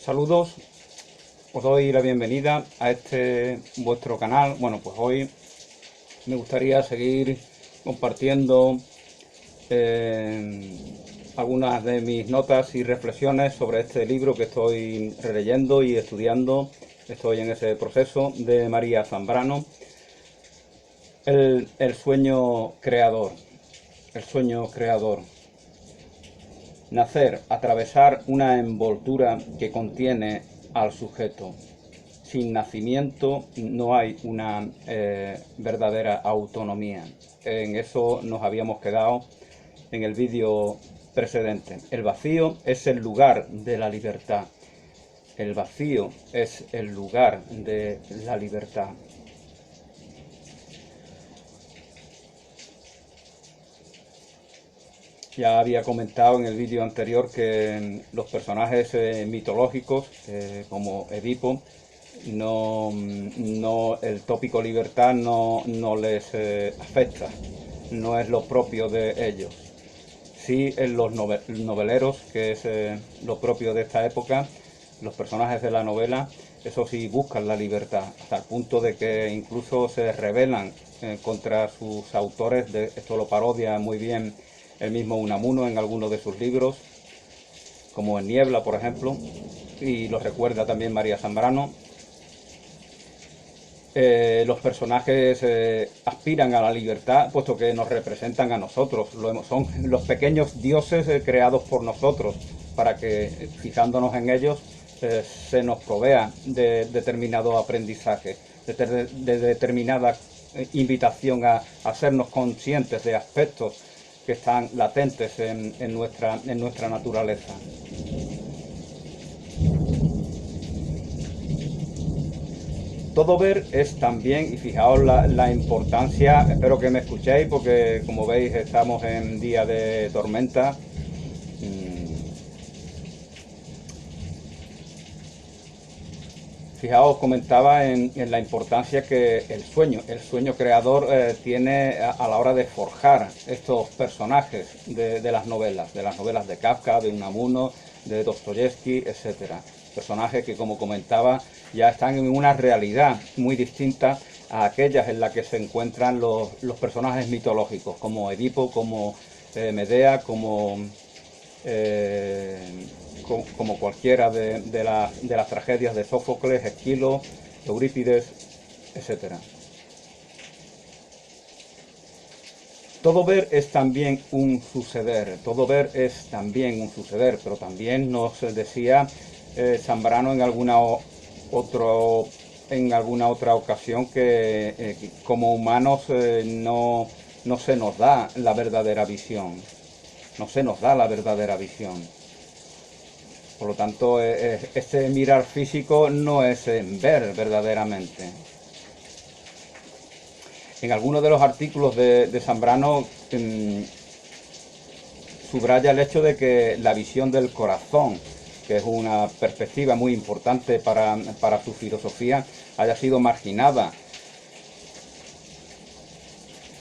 Saludos, os doy la bienvenida a este vuestro canal. Bueno, pues hoy me gustaría seguir compartiendo algunas de mis notas y reflexiones sobre este libro que estoy releyendo y estudiando. Estoy en ese proceso, de María Zambrano, el sueño creador. El sueño creador. Nacer, atravesar una envoltura que contiene al sujeto. Sin nacimiento no hay una verdadera autonomía. En eso nos habíamos quedado en el vídeo precedente. El vacío es el lugar de la libertad. El vacío es el lugar de la libertad. Ya había comentado en el vídeo anterior que los personajes mitológicos, como Edipo, el tópico libertad no les afecta, no es lo propio de ellos. Sí, en los noveleros, que es lo propio de esta época, los personajes de la novela, eso sí buscan la libertad, hasta el punto de que incluso se rebelan contra sus autores. Esto lo parodia muy bien el mismo Unamuno en algunos de sus libros, como en Niebla, por ejemplo, y lo recuerda también María Zambrano. Los personajes aspiran a la libertad, puesto que nos representan a nosotros. Son los pequeños dioses creados por nosotros, para que, fijándonos en ellos, se nos provea de determinado aprendizaje, de determinada invitación a hacernos conscientes de aspectos que están latentes en nuestra naturaleza. Todo ver es también, y fijaos la importancia, espero que me escuchéis porque como veis estamos en día de tormenta. Fijaos, comentaba en la importancia que el sueño creador tiene a la hora de forjar estos personajes de las novelas de Kafka, de Unamuno, de Dostoyevsky, etcétera. Personajes que, como comentaba, ya están en una realidad muy distinta a aquellas en las que se encuentran los personajes mitológicos, como Edipo, como Medea, como cualquiera de las tragedias de Sófocles, Esquilo, Eurípides, etc. Todo ver es también un suceder, pero también nos decía Zambrano en alguna otra ocasión que como humanos no se nos da la verdadera visión, Por lo tanto, este mirar físico no es ver verdaderamente. En algunos de los artículos de Zambrano subraya el hecho de que la visión del corazón, que es una perspectiva muy importante para su filosofía, haya sido marginada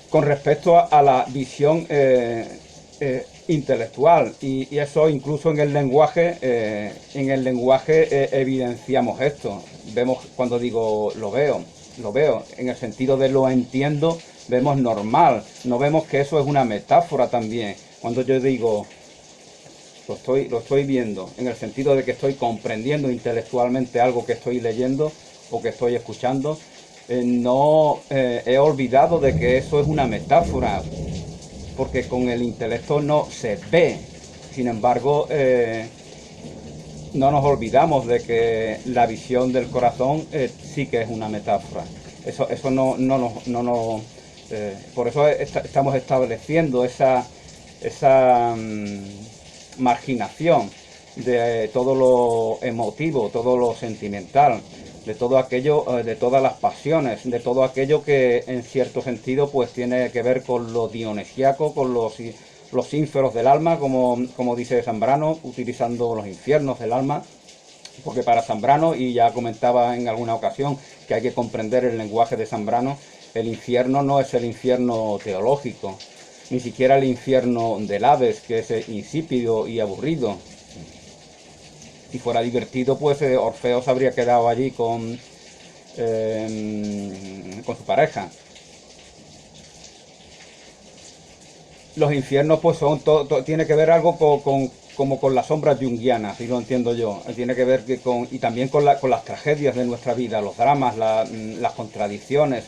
con respecto a la visión intelectual, y eso incluso en el lenguaje evidenciamos esto. Vemos, cuando digo lo veo en el sentido de lo entiendo, vemos normal, no vemos que eso es una metáfora también. Cuando yo digo lo estoy viendo en el sentido de que estoy comprendiendo intelectualmente algo que estoy leyendo o que estoy escuchando, no he olvidado de que eso es una metáfora, porque con el intelecto no se ve. Sin embargo, no nos olvidamos de que la visión del corazón sí que es una metáfora. Eso no por eso estamos estableciendo esa marginación de todo lo emotivo, todo lo sentimental, de todo aquello, de todas las pasiones, de todo aquello que en cierto sentido pues tiene que ver con lo dionesiaco, con los ínferos del alma, como dice Zambrano, utilizando los infiernos del alma, porque para Zambrano, y ya comentaba en alguna ocasión que hay que comprender el lenguaje de Zambrano, el infierno no es el infierno teológico, ni siquiera el infierno del Hades, que es insípido y aburrido. Si fuera divertido, pues Orfeo se habría quedado allí con su pareja. Los infiernos pues tiene que ver algo como con las sombras junguianas, si lo entiendo yo. Tiene que ver y también con las tragedias de nuestra vida, los dramas, las contradicciones,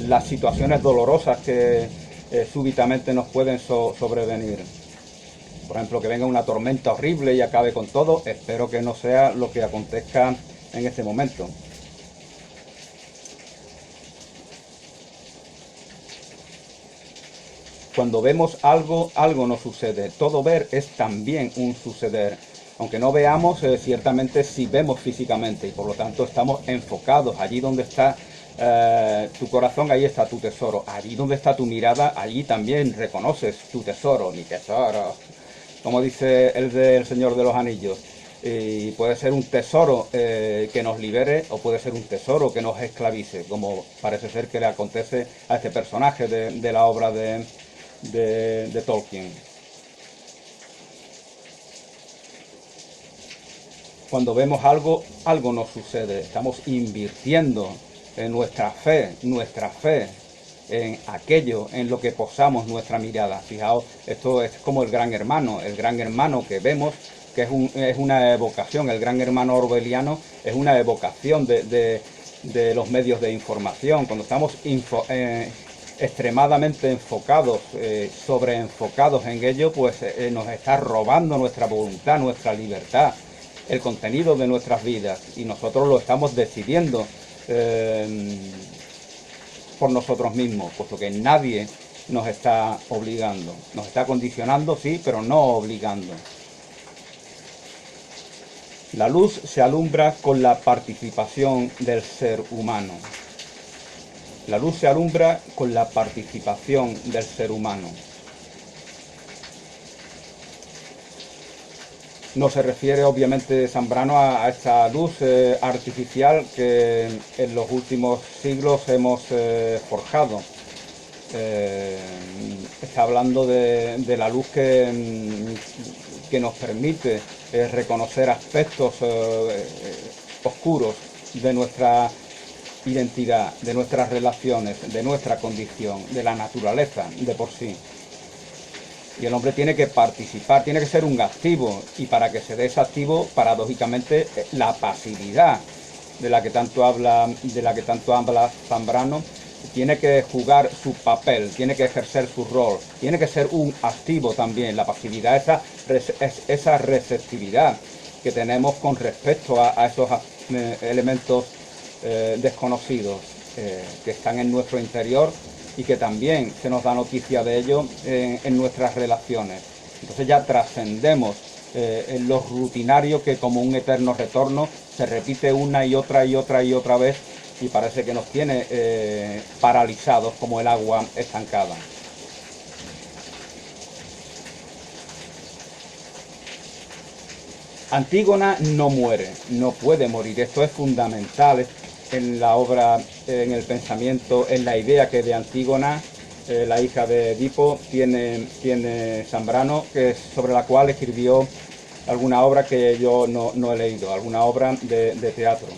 las situaciones dolorosas que súbitamente nos pueden sobrevenir. Por ejemplo, que venga una tormenta horrible y acabe con todo. Espero que no sea lo que acontezca en este momento. Cuando vemos algo, algo nos sucede. Todo ver es también un suceder. Aunque no veamos, ciertamente sí vemos físicamente y por lo tanto estamos enfocados. Allí donde está tu corazón, ahí está tu tesoro. Allí donde está tu mirada, allí también reconoces tu tesoro, mi tesoro. Como dice el del Señor de los Anillos. Y puede ser un tesoro que nos libere o puede ser un tesoro que nos esclavice, como parece ser que le acontece a este personaje de la obra de Tolkien. Cuando vemos algo, algo nos sucede. Estamos invirtiendo en nuestra fe en aquello en lo que posamos nuestra mirada. Fijaos, esto es como el gran hermano que vemos, que es una evocación, el gran hermano orwelliano es una evocación de los medios de información. Cuando estamos extremadamente enfocados, sobreenfocados en ello, pues nos está robando nuestra voluntad, nuestra libertad, el contenido de nuestras vidas, y nosotros lo estamos decidiendo por nosotros mismos, puesto que nadie nos está obligando. Nos está condicionando, sí, pero no obligando. La luz se alumbra con la participación del ser humano. La luz se alumbra con la participación del ser humano. No se refiere obviamente Zambrano a esta luz artificial que en los últimos siglos hemos forjado. Está hablando de la luz que nos permite reconocer aspectos oscuros de nuestra identidad, de nuestras relaciones, de nuestra condición, de la naturaleza de por sí. Y el hombre tiene que participar, tiene que ser un activo, y para que se dé ese activo, paradójicamente, la pasividad de la que tanto habla Zambrano, tiene que jugar su papel, tiene que ejercer su rol, tiene que ser un activo también. La pasividad es esa receptividad que tenemos con respecto a esos elementos desconocidos que están en nuestro interior y que también se nos da noticia de ello en nuestras relaciones. Entonces ya trascendemos en lo rutinario que como un eterno retorno se repite una y otra y otra y otra vez, y parece que nos tiene paralizados como el agua estancada. Antígona no muere, no puede morir. Esto es fundamental en la obra, en el pensamiento, en la idea que de Antígona, la hija de Edipo, tiene Zambrano, sobre la cual escribió alguna obra que yo no he leído, alguna obra de teatro.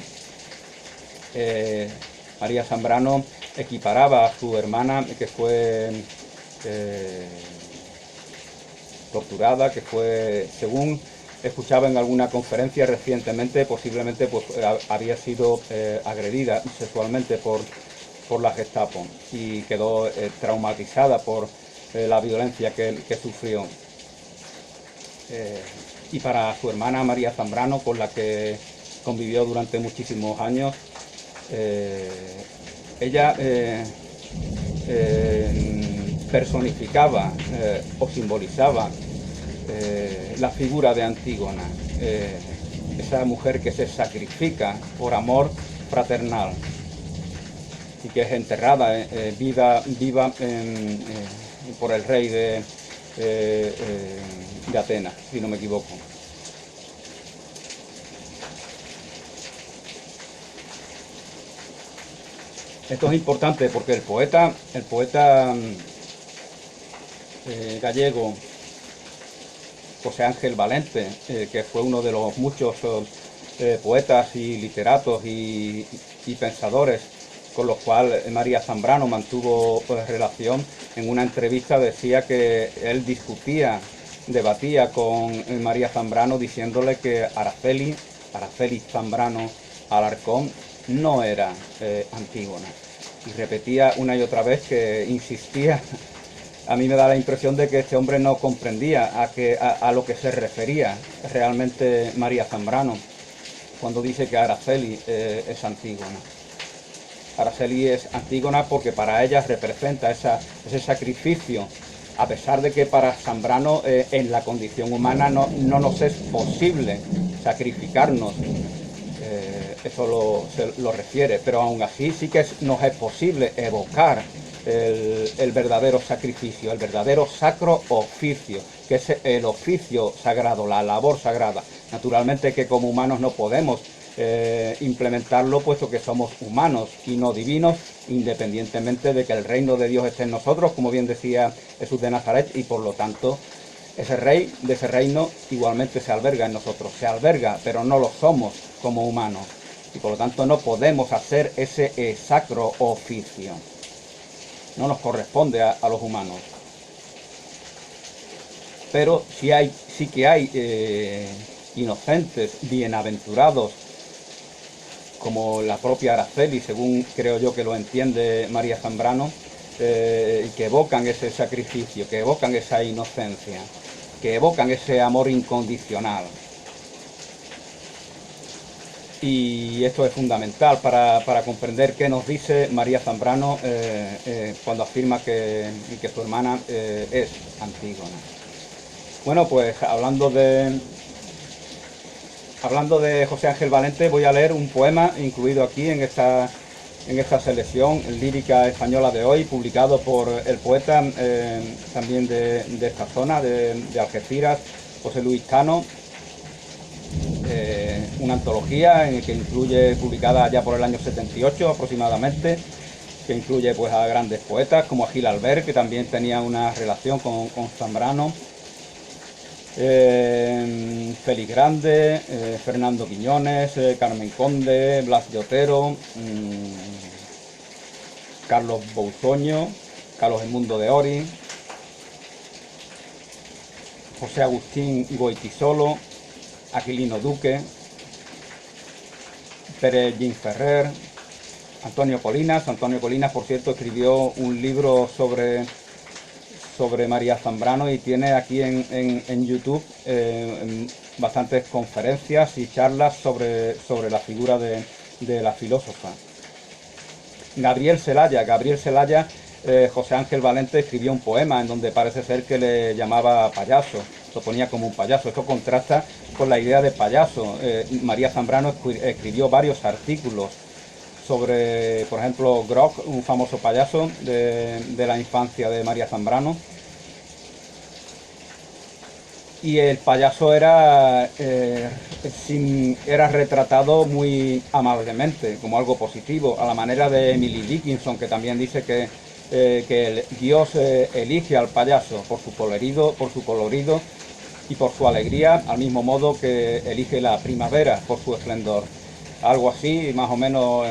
María Zambrano equiparaba a su hermana, que fue torturada, que fue, según escuchaba en alguna conferencia recientemente, posiblemente pues había sido agredida sexualmente por la Gestapo y quedó traumatizada por la violencia que sufrió. Y para su hermana María Zambrano, con la que convivió durante muchísimos años, ella personificaba o simbolizaba la figura de Antígona, esa mujer que se sacrifica por amor fraternal y que es enterrada viva por el rey de Atenas, si no me equivoco. Esto es importante porque el poeta gallego José Ángel Valente, que fue uno de los muchos poetas y literatos y pensadores con los cuales María Zambrano mantuvo relación. En una entrevista decía que él debatía con María Zambrano diciéndole que Araceli Zambrano Alarcón no era Antígona. Y repetía una y otra vez que insistía. A mí me da la impresión de que este hombre no comprendía a lo que se refería realmente María Zambrano cuando dice que Araceli es Antígona. Araceli es Antígona porque para ella representa ese sacrificio, a pesar de que para Zambrano en la condición humana no nos es posible sacrificarnos. Eso lo refiere, pero aún así sí que nos es posible evocar el verdadero sacrificio, el verdadero sacro oficio, que es el oficio sagrado, la labor sagrada. Naturalmente que como humanos no podemos implementarlo, puesto que somos humanos y no divinos, independientemente de que el reino de Dios esté en nosotros, como bien decía Jesús de Nazaret, y por lo tanto ese rey de ese reino igualmente se alberga en nosotros, se alberga, pero no lo somos como humanos, y por lo tanto no podemos hacer ese sacro oficio, no nos corresponde a los humanos. Pero sí que hay inocentes, bienaventurados, como la propia Araceli, según creo yo que lo entiende María Zambrano, que evocan ese sacrificio, que evocan esa inocencia, que evocan ese amor incondicional. Y esto es fundamental para comprender qué nos dice María Zambrano cuando afirma que su hermana es Antígona. Bueno, pues hablando de José Ángel Valente, voy a leer un poema incluido aquí en esta selección lírica española de hoy, publicado por el poeta también de esta zona, de Algeciras, José Luis Cano. Una antología en que incluye, publicada ya por el año 78 aproximadamente, que incluye pues a grandes poetas como a Gil Albert, que también tenía una relación con Zambrano, Félix Grande, Fernando Quiñones, Carmen Conde, Blas de Otero, Carlos Bouzoño, Carlos Edmundo de Ori, José Agustín Goitisolo, Aquilino Duque, Pérez Gin Ferrer, Antonio Colinas. Antonio Colinas, por cierto, escribió un libro sobre María Zambrano y tiene aquí en YouTube bastantes conferencias y charlas sobre la figura de la filósofa. Gabriel Celaya, José Ángel Valente escribió un poema en donde parece ser que le llamaba payaso, lo ponía como un payaso. Esto contrasta con la idea de payaso. María Zambrano escribió varios artículos sobre, por ejemplo, Grock, un famoso payaso de la infancia de María Zambrano. Y el payaso era retratado muy amablemente, como algo positivo, a la manera de Emily Dickinson, que también dice que Dios elige al payaso por su colorido y por su alegría, al mismo modo que elige la primavera por su esplendor. Algo así, más o menos,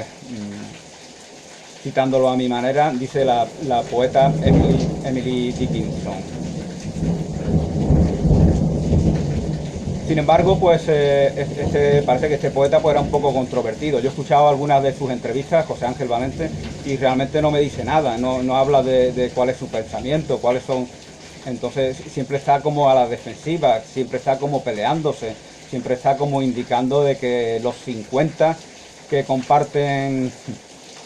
citándolo a mi manera, dice la poeta Emily Dickinson. Sin embargo, pues parece que este poeta pues, era un poco controvertido. Yo he escuchado algunas de sus entrevistas, José Ángel Valente, y realmente no me dice nada, no habla de cuál es su pensamiento, cuáles son. Entonces siempre está como a la defensiva, siempre está como peleándose, siempre está como indicando de que los 50 que comparten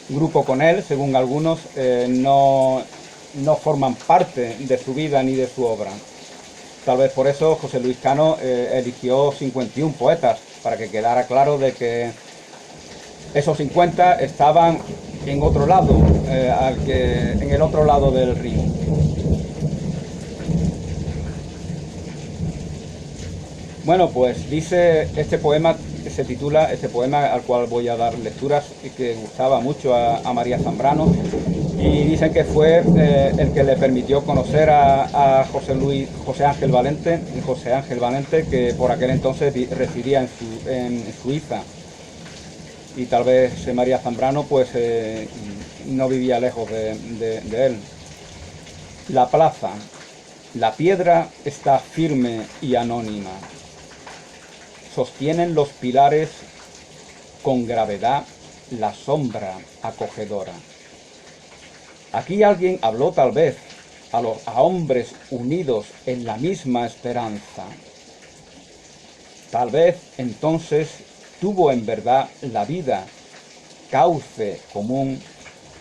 grupo con él, según algunos, no forman parte de su vida ni de su obra. Tal vez por eso José Luis Cano eligió 51 poetas, para que quedara claro de que esos 50 estaban en otro lado, en el otro lado del río. Bueno, pues dice este poema, se titula, este poema al cual voy a dar lecturas, y que gustaba mucho a María Zambrano, y dicen que fue el que le permitió conocer a José Ángel Valente, que por aquel entonces residía en Suiza, y tal vez María Zambrano pues no vivía lejos de él. La plaza, la piedra está firme y anónima. Sostienen los pilares con gravedad la sombra acogedora. Aquí alguien habló tal vez a hombres unidos en la misma esperanza. Tal vez entonces tuvo en verdad la vida cauce común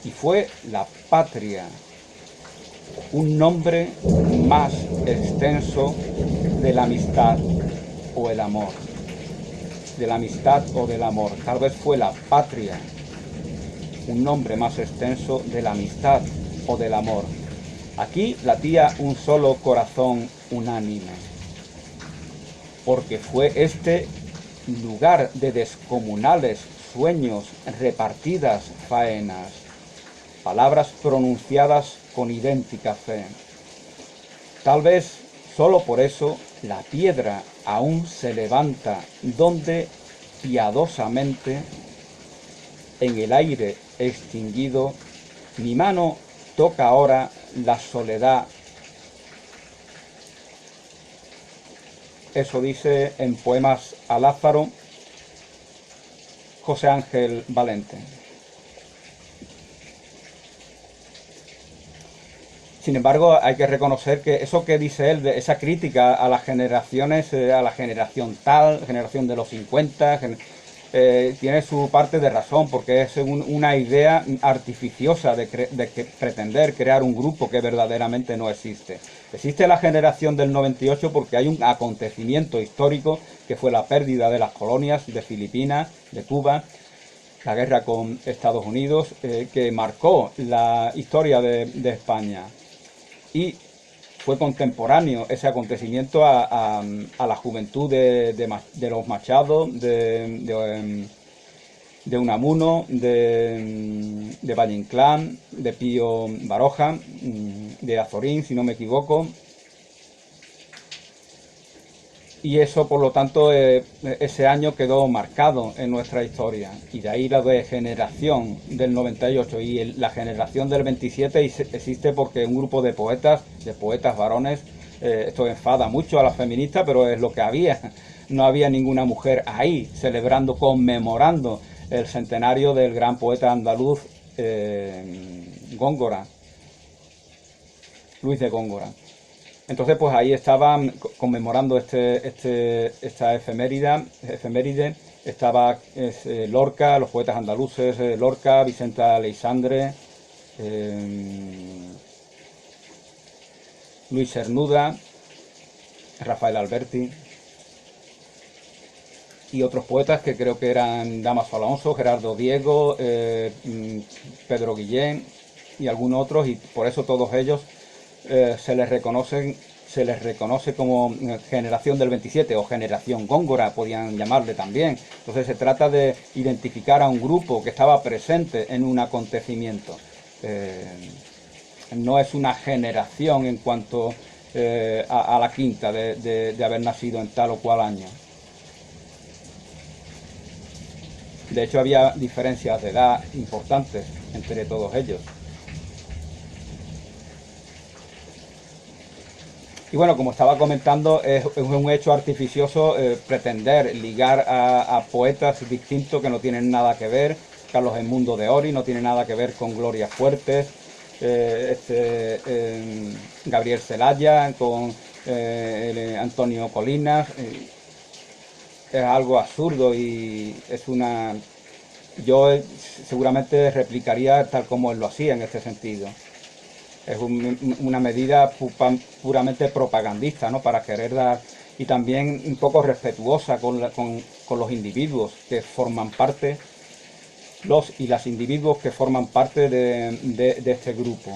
y fue la patria, un nombre más extenso de la amistad o el amor. De la amistad o del amor. Tal vez fue la patria, un nombre más extenso de la amistad o del amor. Aquí latía un solo corazón unánime, porque fue este lugar de descomunales sueños, repartidas faenas, palabras pronunciadas con idéntica fe. Tal vez solo por eso la piedra aún se levanta donde piadosamente en el aire extinguido mi mano toca ahora la soledad. Eso dice en Poemas a Lázaro José Ángel Valente. Sin embargo, hay que reconocer que eso que dice él, de esa crítica a las generaciones, a la generación tal, generación de los 50, tiene su parte de razón, porque es una idea artificiosa de pretender crear un grupo que verdaderamente no existe. Existe la generación del 98 porque hay un acontecimiento histórico que fue la pérdida de las colonias de Filipinas, de Cuba, la guerra con Estados Unidos, que marcó la historia de España. Y fue contemporáneo ese acontecimiento a la juventud de los Machado, de Unamuno, de Valle Inclán, de Pío Baroja, de Azorín, si no me equivoco. Y eso, por lo tanto, ese año quedó marcado en nuestra historia. Y de ahí la degeneración del 98 y la generación del 27 existe porque un grupo de poetas varones, esto enfada mucho a las feministas, pero es lo que había. No había ninguna mujer ahí celebrando, conmemorando el centenario del gran poeta andaluz Góngora, Luis de Góngora. Entonces, pues ahí estaban conmemorando esta efeméride. Estaba Lorca, los poetas andaluces, Lorca, Vicenta Aleixandre, Luis Cernuda, Rafael Alberti y otros poetas que creo que eran Dámaso Alonso, Gerardo Diego, Pedro Guillén y algunos otros, y por eso todos ellos se les reconoce como generación del 27 o generación Góngora, podían llamarle también. Entonces se trata de identificar a un grupo que estaba presente en un acontecimiento. No es una generación en cuanto a la quinta de haber nacido en tal o cual año. De hecho, había diferencias de edad importantes entre todos ellos. Y bueno, como estaba comentando, es un hecho artificioso pretender ligar a poetas distintos que no tienen nada que ver. Carlos Edmundo de Ori no tiene nada que ver con Gloria Fuertes, Gabriel Celaya con Antonio Colinas. Es algo absurdo y es una... Yo seguramente replicaría tal como él lo hacía en este sentido. Es una medida puramente propagandista, ¿no? Para querer dar, y también un poco respetuosa con los individuos que forman parte, los y las individuos que forman parte de este grupo,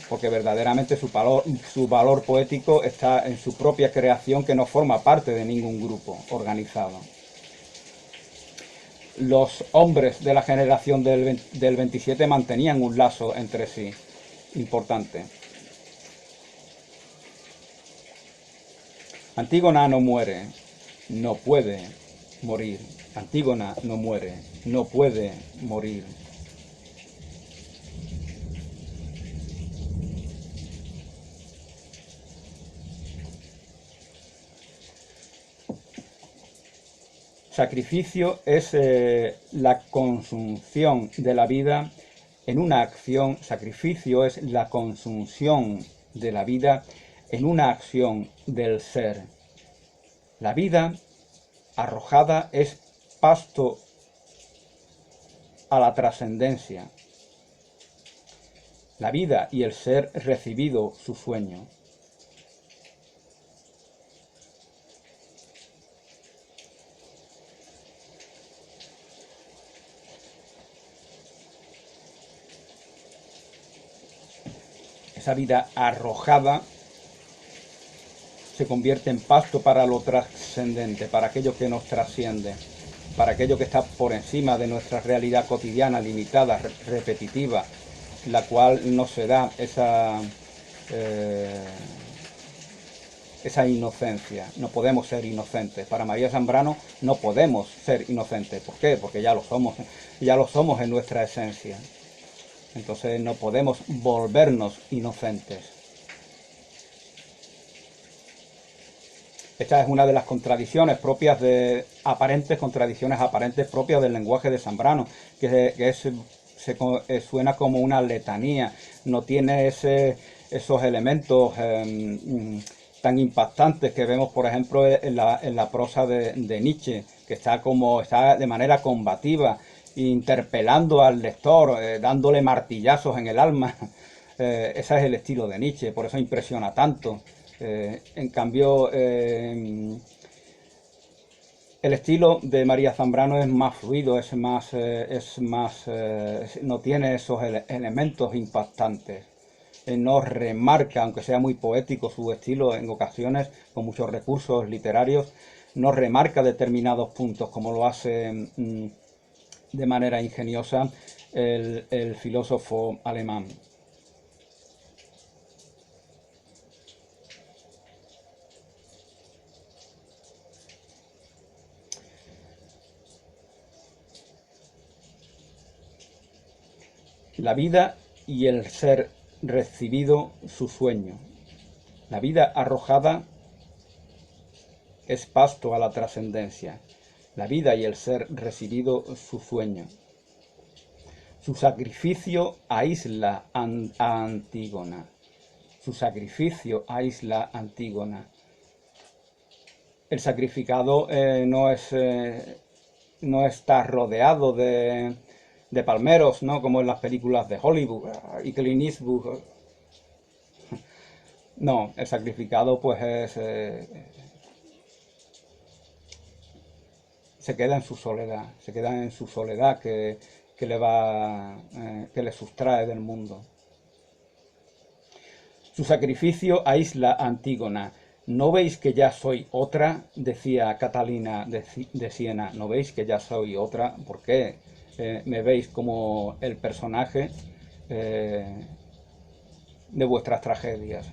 porque verdaderamente su valor poético está en su propia creación, que no forma parte de ningún grupo organizado. los hombres de la generación del 27 mantenían un lazo entre sí importante. Antígona no muere, no puede morir. Antígona no muere, no puede morir. Sacrificio es la consunción de la vida en una acción. Sacrificio es la consunción de la vida en una acción del ser. La vida arrojada es pasto a la trascendencia. La vida y el ser recibido su sueño. Esa vida arrojada se convierte en pasto para lo trascendente, para aquello que nos trasciende, para aquello que está por encima de nuestra realidad cotidiana, limitada, repetitiva, la cual no se da esa inocencia. No podemos ser inocentes. Para María Zambrano no podemos ser inocentes. ¿Por qué? Porque ya lo somos en nuestra esencia. Entonces no podemos volvernos inocentes. Esta es una de las contradicciones propias contradicciones aparentes propias del lenguaje de Zambrano, suena como una letanía, no tiene esos elementos tan impactantes que vemos, por ejemplo, en la prosa de Nietzsche, que está de manera combativa, interpelando al lector, dándole martillazos en el alma. Ese es el estilo de Nietzsche, por eso impresiona tanto. En cambio, el estilo de María Zambrano es más fluido, no tiene esos elementos impactantes. No remarca, aunque sea muy poético su estilo en ocasiones, con muchos recursos literarios, no remarca determinados puntos como lo hace de manera ingeniosa el filósofo alemán. La vida y el ser recibido su sueño. La vida arrojada es pasto a la trascendencia. La vida y el ser recibido su sueño. Su sacrificio aísla a Antígona. Su sacrificio aísla a Antígona. El sacrificado no está rodeado de palmeros, ¿no? Como en las películas de Hollywood y Clint Eastwood. No, el sacrificado pues se queda en su soledad, que le sustrae del mundo. Su sacrificio aísla a Antígona. ¿No veis que ya soy otra? Decía Catalina de Siena. ¿No veis que ya soy otra? ¿Por qué me veis como el personaje de vuestras tragedias?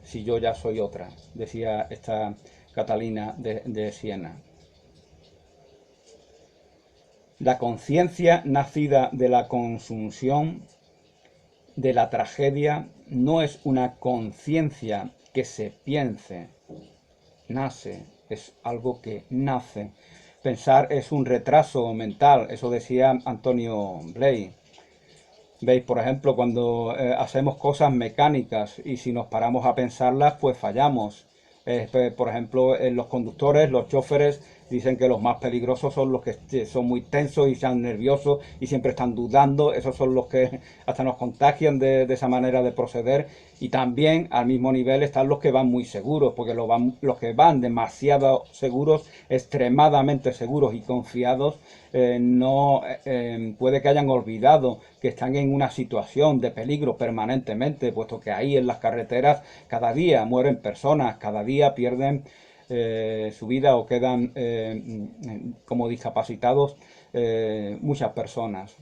Si yo ya soy otra, decía esta Catalina de Siena. La conciencia nacida de la consunción de la tragedia no es una conciencia que se piense, nace, es algo que nace. Pensar es un retraso mental, eso decía Antonio Bley. Veis, por ejemplo, cuando hacemos cosas mecánicas y si nos paramos a pensarlas, pues fallamos. Por ejemplo, los conductores, los choferes, dicen que los más peligrosos son los que son muy tensos y están nerviosos y siempre están dudando. Esos son los que hasta nos contagian de esa manera de proceder. Y también al mismo nivel están los que van muy seguros, porque los que van demasiado seguros, extremadamente seguros y confiados, puede que hayan olvidado que están en una situación de peligro permanentemente, puesto que ahí en las carreteras cada día mueren personas, cada día pierden su vida o quedan como discapacitados muchas personas.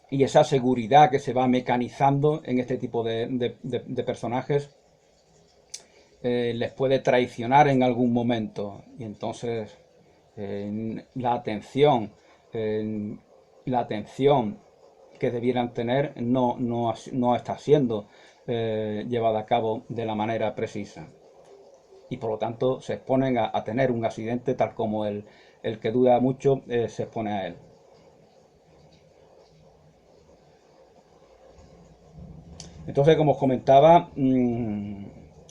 Y esa seguridad que se va mecanizando en este tipo de personajes les puede traicionar en algún momento. Y entonces la atención que debieran tener no está siendo llevada a cabo de la manera precisa. Y por lo tanto se exponen a tener un accidente tal como el que duda mucho se expone a él. Entonces, como os comentaba,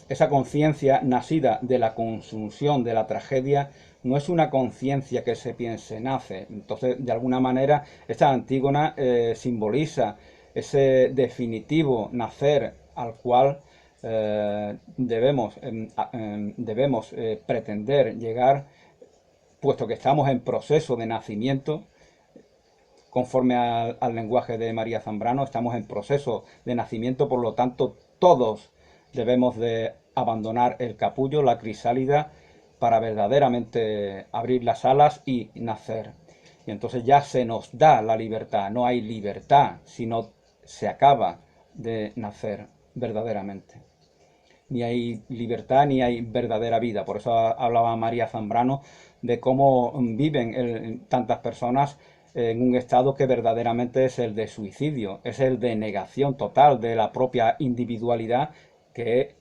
esa conciencia nacida de la consunción de la tragedia no es una conciencia que se piense, nace. Entonces, de alguna manera, esta Antígona simboliza ese definitivo nacer al cual debemos pretender llegar, puesto que estamos en proceso de nacimiento. Conforme al lenguaje de María Zambrano, estamos en proceso de nacimiento, por lo tanto todos debemos de abandonar el capullo, la crisálida, para verdaderamente abrir las alas y nacer. Y entonces ya se nos da la libertad, no hay libertad, sino se acaba de nacer verdaderamente. Ni hay libertad ni hay verdadera vida. Por eso hablaba María Zambrano de cómo viven tantas personas en un estado que verdaderamente es el de suicidio, es el de negación total de la propia individualidad, que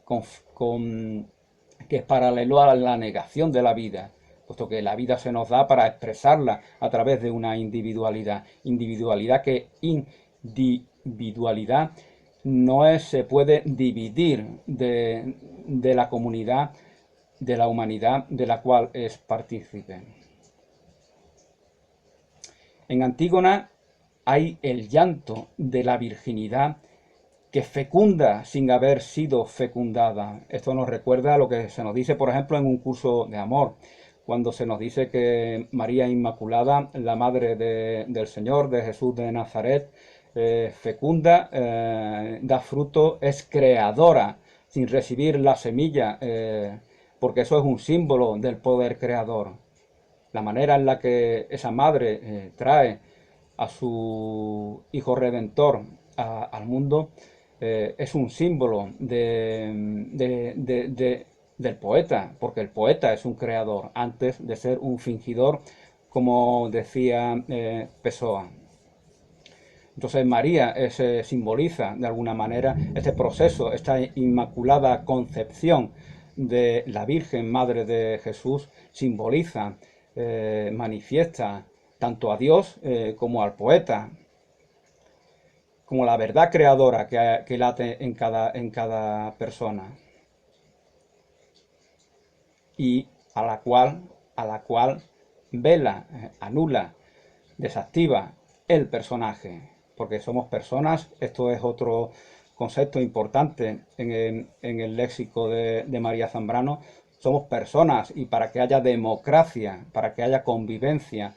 es paralelo a la negación de la vida, puesto que la vida se nos da para expresarla a través de una individualidad, que individualidad no se puede dividir de la comunidad, de la humanidad de la cual es partícipe. En Antígona hay el llanto de la virginidad que fecunda sin haber sido fecundada. Esto nos recuerda a lo que se nos dice, por ejemplo, en un curso de amor, cuando se nos dice que María Inmaculada, la madre del Señor, de Jesús de Nazaret, fecunda, da fruto, es creadora, sin recibir la semilla, porque eso es un símbolo del poder creador. La manera en la que esa madre trae a su Hijo Redentor al mundo es un símbolo del poeta, porque el poeta es un creador antes de ser un fingidor, como decía Pessoa. Entonces María simboliza de alguna manera este proceso, esta inmaculada concepción de la Virgen Madre de Jesús, simboliza, manifiesta tanto a Dios como al poeta, como la verdad creadora que late en cada persona, y a la cual vela, anula, desactiva el personaje, porque somos personas. Esto es otro concepto importante en el léxico de María Zambrano. Somos personas, y para que haya democracia, para que haya convivencia,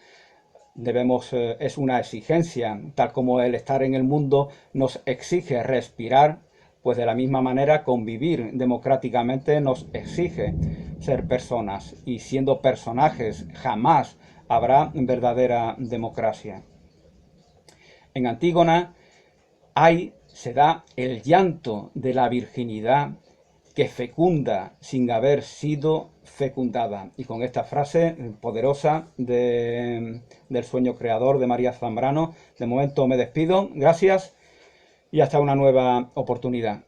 es una exigencia, tal como el estar en el mundo nos exige respirar, pues de la misma manera convivir democráticamente nos exige ser personas, y siendo personajes jamás habrá verdadera democracia. En Antígona se da el llanto de la virginidad que fecunda sin haber sido fecundada. Y con esta frase poderosa del sueño creador de María Zambrano, de momento me despido. Gracias y hasta una nueva oportunidad.